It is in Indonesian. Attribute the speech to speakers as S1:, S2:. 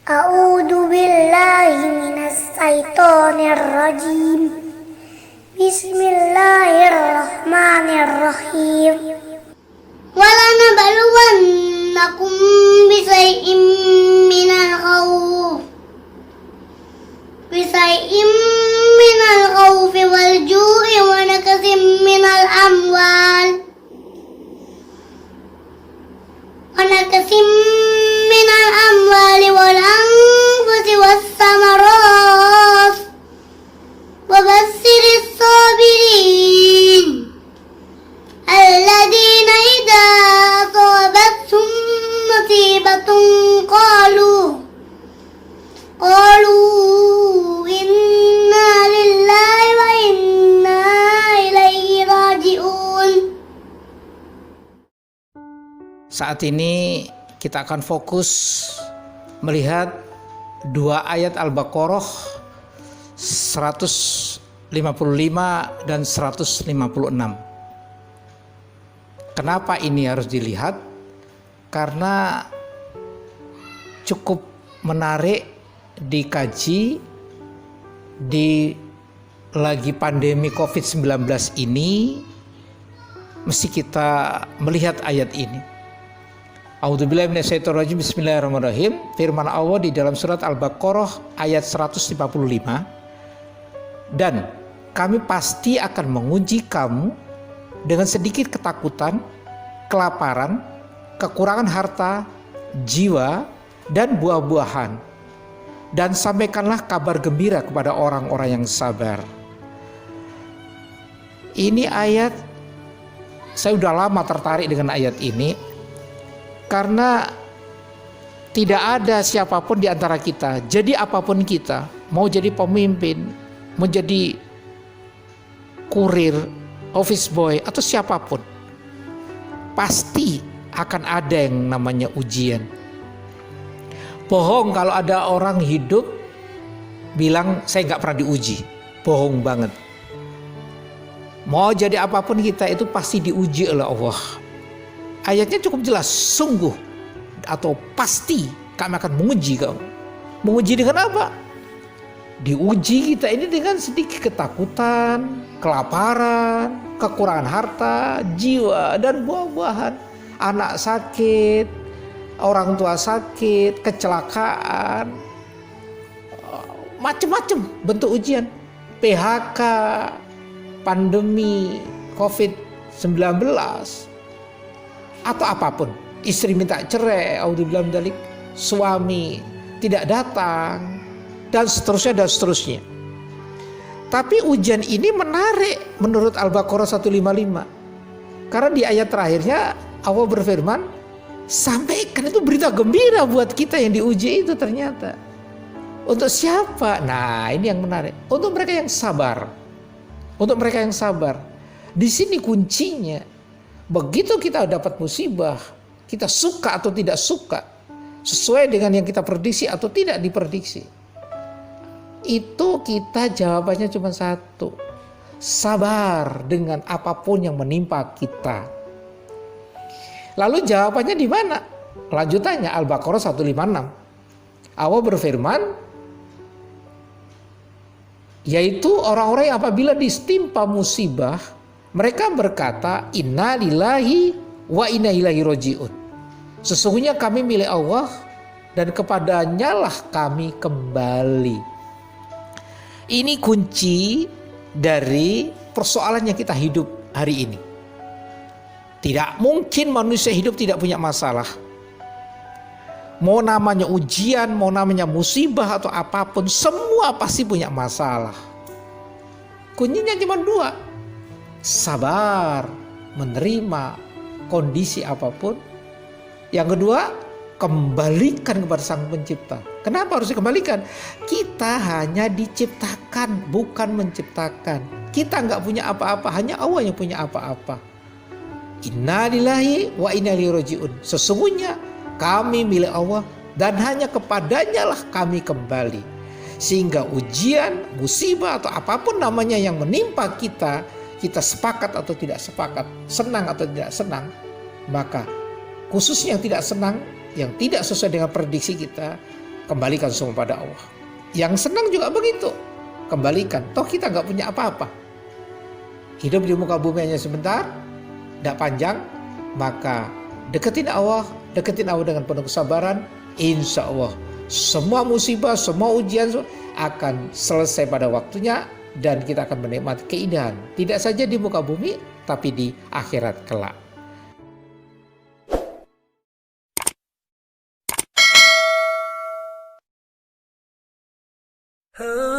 S1: A'udzu billahi minas syaitonir rajim. Bismillahirrahmanirrahim. Walanabluwannakum bisyai'im minal khawfi wal ju'i wa naqsim minal amwali wal anfusi was samarat wa bassiris sabirin alladzina idza asabathum musibatun qalu inna lillahi wa inna ilaihi raji'un.
S2: Saat ini kita akan fokus melihat dua ayat Al-Baqarah 155 dan 156. Kenapa ini harus dilihat? Karena cukup menarik dikaji di lagi pandemi COVID-19 ini, mesti kita melihat ayat ini. A'udzubillahi minasyaitonirrajim. Bismillahirrahmanirrahim. Firman Allah di dalam surat Al-Baqarah ayat 155. Dan kami pasti akan menguji kamu dengan sedikit ketakutan, kelaparan, kekurangan harta, jiwa, dan buah-buahan. Dan sampaikanlah kabar gembira kepada orang-orang yang sabar. Ini ayat, saya udah lama tertarik dengan ayat ini. Karena tidak ada siapapun di antara kita, jadi apapun kita, mau jadi pemimpin, mau jadi kurir, office boy, atau siapapun, pasti akan ada yang namanya ujian. Bohong kalau ada orang hidup bilang saya gak pernah diuji. Bohong banget. Mau jadi apapun kita itu pasti diuji oleh Allah. Ayatnya cukup jelas, sungguh atau pasti kami akan menguji kamu. Menguji dengan apa? Diuji kita ini dengan sedikit ketakutan, kelaparan, kekurangan harta, jiwa, dan buah-buahan. Anak sakit, orang tua sakit, kecelakaan, macam-macam bentuk ujian. PHK, pandemi COVID-19, atau apapun, istri minta cerai, audzubillahi min dzalik, suami tidak datang, dan seterusnya. Tapi ujian ini menarik menurut Al-Baqarah 155. Karena di ayat terakhirnya Allah berfirman, sampaikan itu berita gembira buat kita yang diuji itu ternyata. Untuk siapa? Nah, ini yang menarik. Untuk mereka yang sabar. Untuk mereka yang sabar. Di sini kuncinya. Begitu kita dapat musibah, kita suka atau tidak suka, sesuai dengan yang kita prediksi atau tidak diprediksi, itu kita jawabannya cuma satu: sabar dengan apapun yang menimpa kita. Lalu jawabannya di mana? Lanjutannya Al-Baqarah 156. Allah berfirman, yaitu orang-orang yang apabila ditimpa musibah, mereka berkata, inna lillahi wa inna ilaihi raji'un. Sesungguhnya kami milik Allah dan kepadanya lah kami kembali. Ini kunci dari persoalan yang kita hidup hari ini. Tidak mungkin manusia hidup tidak punya masalah. Mau namanya ujian, mau namanya musibah atau apapun, semua pasti punya masalah. Kuncinya cuma dua. Sabar menerima kondisi apapun. Yang kedua, kembalikan kepada Sang Pencipta. Kenapa harus dikembalikan? Kita hanya diciptakan, bukan menciptakan. Kita nggak punya apa-apa, hanya Allah yang punya apa-apa. Inna lillahi wa inna ilaihi raji'un. Sesungguhnya kami milik Allah dan hanya kepadanya lah kami kembali. Sehingga ujian, musibah atau apapun namanya yang menimpa kita, kita sepakat atau tidak sepakat, senang atau tidak senang, maka khususnya yang tidak senang, yang tidak sesuai dengan prediksi kita, kembalikan semua pada Allah. Yang senang juga begitu, kembalikan. Toh kita nggak punya apa-apa. Hidup di muka bumi hanya sebentar, tidak panjang, maka deketin Allah dengan penuh kesabaran. Insya Allah semua musibah, semua ujian akan selesai pada waktunya, dan kita akan menikmati keindahan, tidak saja di muka bumi, tapi di akhirat kelak.
S3: Oh